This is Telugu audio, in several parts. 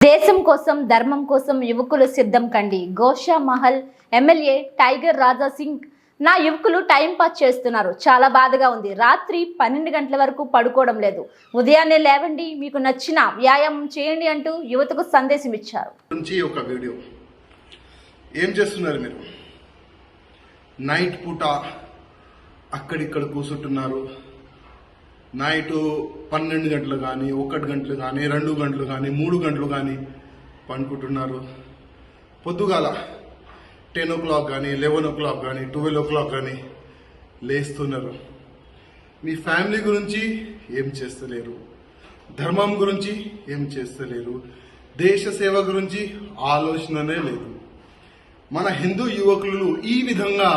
దేశం కోసం ధర్మం కోసం యువకులు సిద్ధం కండి. గోషామహల్ ఎమ్మెల్యే టైగర్ రాజా సింగ్ నా యువకులు టైం పాస్ చేస్తున్నారు, చాలా బాధగా ఉంది. రాత్రి 12 గంటల వరకు పడుకోవడం లేదు. ఉదయాన్నే లేవండి, మీకు నచ్చిన వ్యాయామం చేయండి అంటూ యువతకు సందేశం ఇచ్చారు. ఒక వీడియో ఏం చేస్తున్నారు మీరు? నైట్ పూట అక్కడిక్కడ కూర్చుంటున్నారు. నైట్ 12 గంటలు కానీ 1 గంటలు కానీ 2 గంటలు కానీ 3 గంటలు కానీ పండుకుంటున్నారు. పొద్దుగాల 10 o'clock కానీ 11 o'clock కానీ 12 o'clock కానీ లేస్తున్నారు. మీ ఫ్యామిలీ గురించి ఏం చేస్తలేరు, ధర్మం గురించి ఏం చేస్తలేరు, దేశ సేవ గురించి ఆలోచననే లేదు. మన హిందూ యువకులు ఈ విధంగా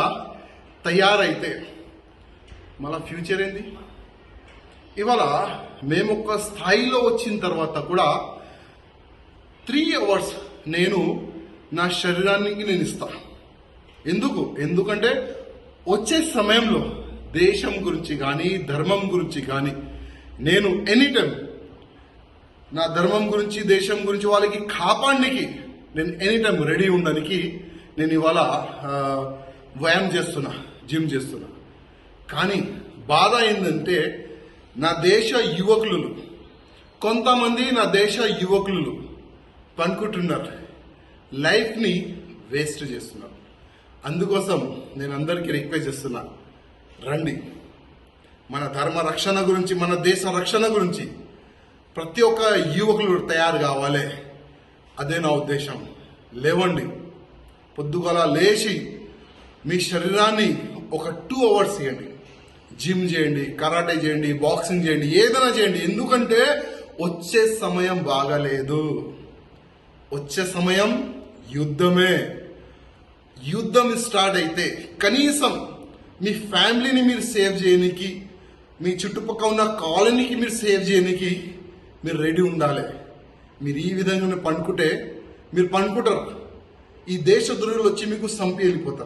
తయారైతే మన ఫ్యూచర్ ఏంది? ఇవాళ మేము ఒక స్థాయిలో వచ్చిన తర్వాత కూడా 3 hours నేను నా శరీరానికి నేను ఇస్తా. ఎందుకంటే వచ్చే సమయంలో దేశం గురించి కానీ ధర్మం గురించి కానీ నేను ఎనీ టైం నా ధర్మం గురించి దేశం గురించి వాళ్ళకి కాపాడడానికి నేను ఎనీ టైం రెడీ ఉండడానికి నేను ఇవాళ వ్యాయామం చేస్తున్నా, జిమ్ చేస్తున్నా. కానీ బాధ ఏంటంటే నా దేశ యువకులు కొంతమంది నా దేశ యువకులు పనుకుంటున్నారు, లైఫ్ని వేస్ట్ చేస్తున్నారు. అందుకోసం నేను అందరికీ రిక్వెస్ట్ చేస్తున్నా, రండి మన ధర్మ రక్షణ గురించి మన దేశ రక్షణ గురించి ప్రతి ఒక్క యువకులు తయారు కావాలి. అదే నా ఉద్దేశం. లేవండి, పొద్దుగల లేచి మీ శరీరాన్ని ఒక 2 hours ఇవ్వండి. జిమ్ చేయండి, కరాటే చేయండి, బాక్సింగ్ చేయండి, ఏదైనా చేయండి. ఎందుకంటే వచ్చే సమయం బాగాలేదు. వచ్చే సమయం యుద్ధమే. యుద్ధం స్టార్ట్ అయితే కనీసం మీ ఫ్యామిలీని మీరు సేవ్ చేయడానికి, మీ చుట్టుపక్కల ఉన్న కాలనీకి మీరు సేవ్ చేయడానికి మీరు రెడీ ఉండాలి. మీరు ఈ విధంగా పండుకుంటే మీరు పండుకుంటారు, ఈ దేశ ద్రోహులు వచ్చి మీకు చంపి వెళ్ళిపోతారు.